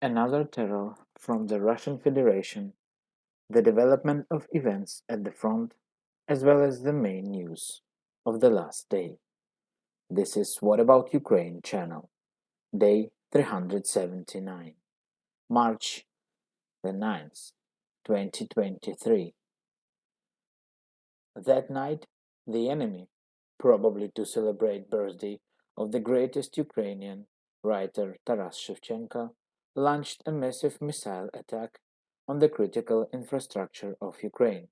Another terror from the Russian Federation, the development of events at the front, as well as the main news of the last day. This is What About Ukraine channel, day 379, March the 9th, 2023. That night, the enemy, probably to celebrate birthday of the greatest Ukrainian writer Taras Shevchenko, launched a massive missile attack on the critical infrastructure of Ukraine,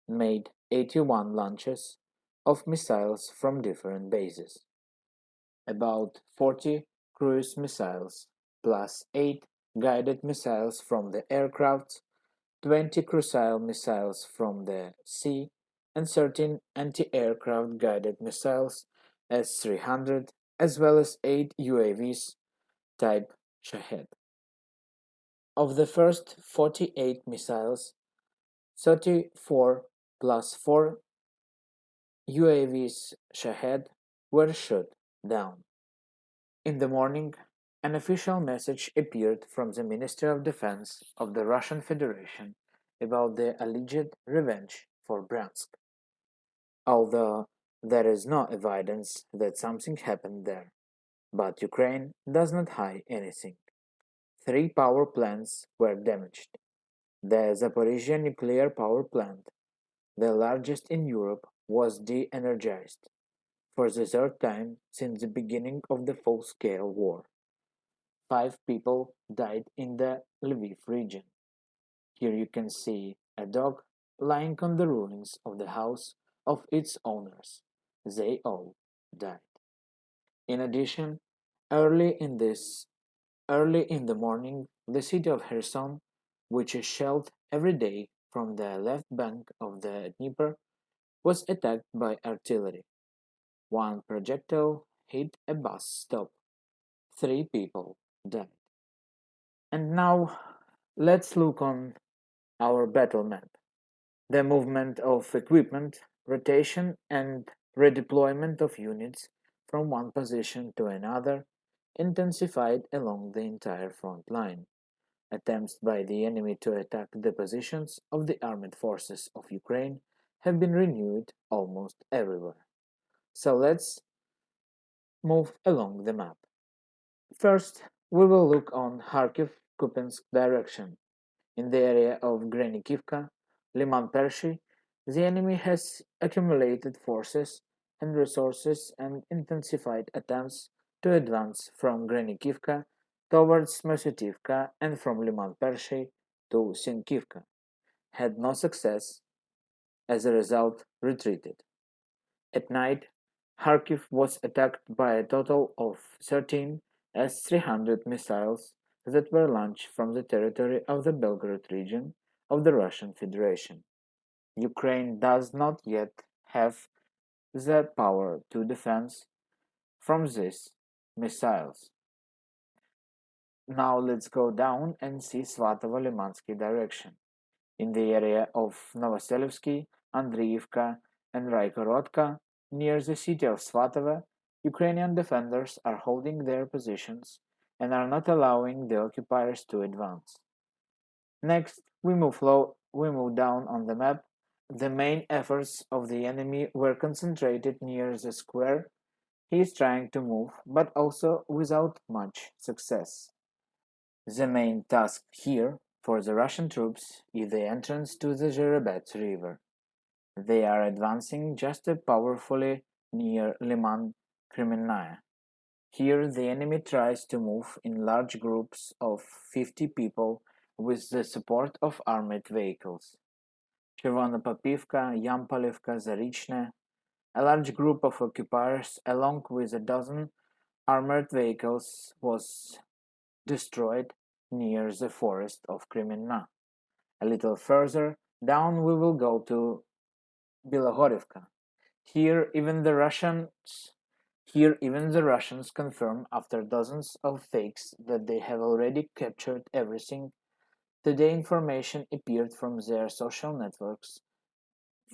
made 81 launches of missiles from different bases, about 40 cruise missiles plus 8 guided missiles from the aircraft, 20 cruise missiles from the sea, and 13 anti-aircraft guided missiles S-300, as well as 8 UAVs type Shahed. Of the first 48 missiles, 34 plus 4 UAVs Shahed were shot down. In the morning, an official message appeared from the Ministry of Defense of the Russian Federation about the alleged revenge for Bryansk, although there is no evidence that something happened there. But Ukraine does not hide anything. 3 power plants were damaged. The Zaporizhia nuclear power plant, the largest in Europe, was de-energized for the third time since the beginning of the full-scale war. 5 people died in the Lviv region. Here you can see a dog lying on the ruins of the house of its owners. They all died. In addition, early in the morning, the city of Kherson, which is shelled every day from the left bank of the Dnieper, was attacked by artillery. 1 projectile hit a bus stop. 3 people died. And now let's look on our battle map. The movement of equipment, rotation and redeployment of units from one position to another intensified along the entire front line. Attempts by the enemy to attack the positions of the armed forces of Ukraine have been renewed almost everywhere. So let's move along the map. First, we will look on Kharkiv-Kupyansk direction. In the area of Grenikivka, Liman Pershi, the enemy has accumulated forces and resources and intensified attempts to advance from Grenikivka towards Smosutivka and from Liman Pershi to Sinkivka. Had no success, as a result retreated. At night, Kharkiv was attacked by a total of 13 S-300 missiles that were launched from the territory of the Belgorod region of the Russian Federation. Ukraine does not yet have the power to defend from these missiles. Now let's go down and see Svatove-Limansky direction. In the area of Novoselivsky, Avdiivka, and Raigorodka, near the city of Svatove, Ukrainian defenders are holding their positions and are not allowing the occupiers to advance. Next, we move down on the map. The main efforts of the enemy were concentrated near the square he is trying to move, but also without much success. The main task here for the Russian troops is the entrance to the Zherebets River. They are advancing just as powerfully near Liman, Kreminna. Here the enemy tries to move in large groups of 50 people with the support of armored vehicles. Chervonopopivka, Yampolivka, Zarichne, a large group of occupiers along with a dozen armored vehicles was destroyed near the forest of Kreminna. A little further down we will go to Bilogorivka. Here even the Russians confirm after dozens of fakes that they have already captured everything. Today information appeared from their social networks.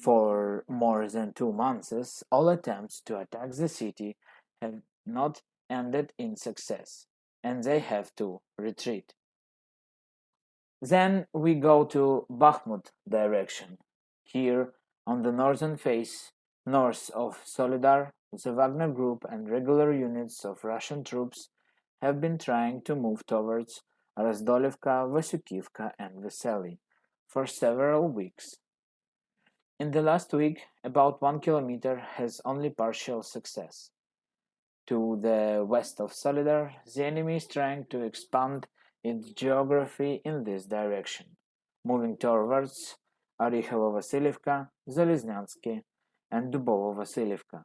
For more than 2 months, all attempts to attack the city have not ended in success, and they have to retreat. Then we go to Bakhmut direction. Here, on the northern face, north of Soledar, the Wagner Group and regular units of Russian troops have been trying to move towards Razdolivka, Vasyukivka, and Vesely for several weeks. In the last week, about 1 kilometer has only partial success. To the west of Soledar, the enemy is trying to expand its geography in this direction, moving towards Orikhovo-Vasilievka, Zalesnyansky, and Dubovo-Vasilievka.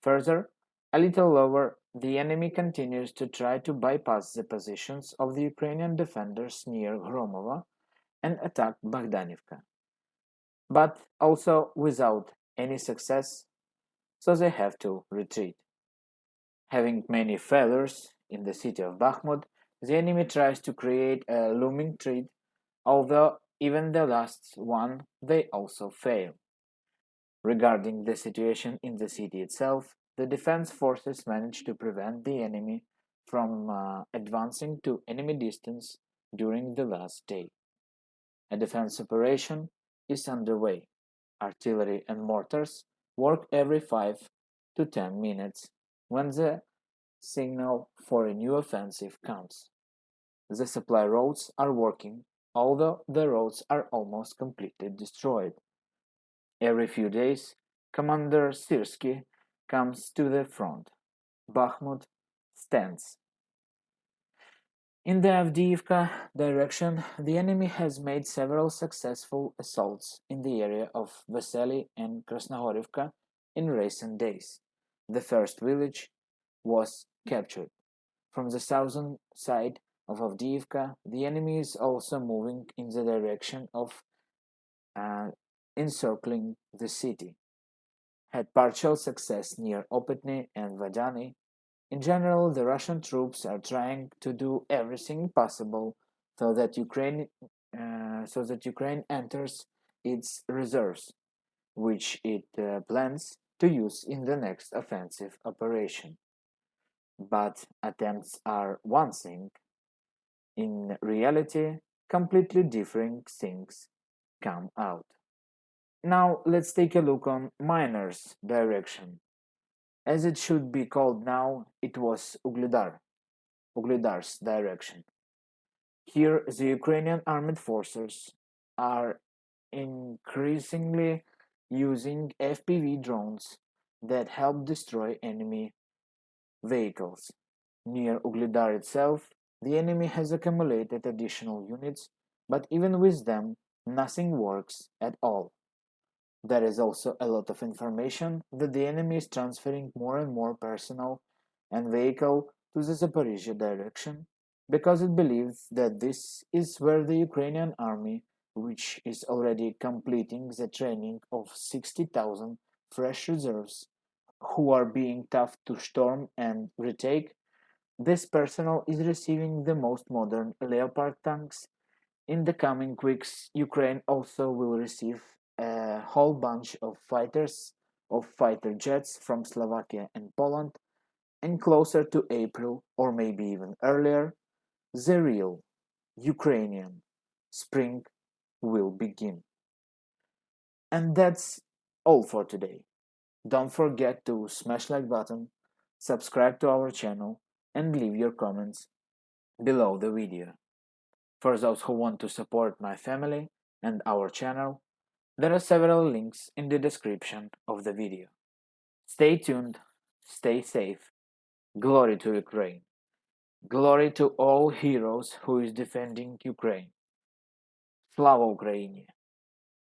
Further, a little lower, the enemy continues to try to bypass the positions of the Ukrainian defenders near Hromovo and attack Bogdanivka, but also without any success, so they have to retreat. Having many failures in the city of Bakhmut, the enemy tries to create a looming threat, although even the last one they also fail. Regarding the situation in the city itself, the defense forces managed to prevent the enemy from advancing to enemy distance during the last day. A defense operation is underway. Artillery and mortars work every 5 to 10 minutes when the signal for a new offensive comes. The supply roads are working, although the roads are almost completely destroyed. Every few days, Commander Sirsky comes to the front. Bakhmut stands. In the Avdiivka direction, the enemy has made several successful assaults in the area of Vesely and Krasnohorivka in recent days. The first village was captured. From the southern side of Avdiivka, the enemy is also moving in the direction of encircling the city. Had partial success near Opitny and Vadany. In general, the Russian troops are trying to do everything possible so that Ukraine enters its reserves, which it plans to use in the next offensive operation. But attempts are one thing. In reality, completely different things come out. Now let's take a look on Miner's direction. As it should be called now, it was Vuhledar's direction. Here, the Ukrainian armed forces are increasingly using FPV drones that help destroy enemy vehicles. Near Vuhledar itself, the enemy has accumulated additional units, but even with them, nothing works at all. There is also a lot of information that the enemy is transferring more and more personnel and vehicle to the Zaporizhia direction because it believes that this is where the Ukrainian army, which is already completing the training of 60,000 fresh reserves who are being tough to storm and retake, this personnel is receiving the most modern Leopard tanks. In the coming weeks, Ukraine also will receive a whole bunch of fighter jets from Slovakia and Poland, and closer to April, or maybe even earlier, the real Ukrainian spring will begin. And that's all for today. Don't forget to smash like button, subscribe to our channel, and leave your comments below the video. For those who want to support my family and our channel, there are several links in the description of the video. Stay tuned, stay safe. Glory to Ukraine. Glory to all heroes who is defending Ukraine. Slava Ukraini!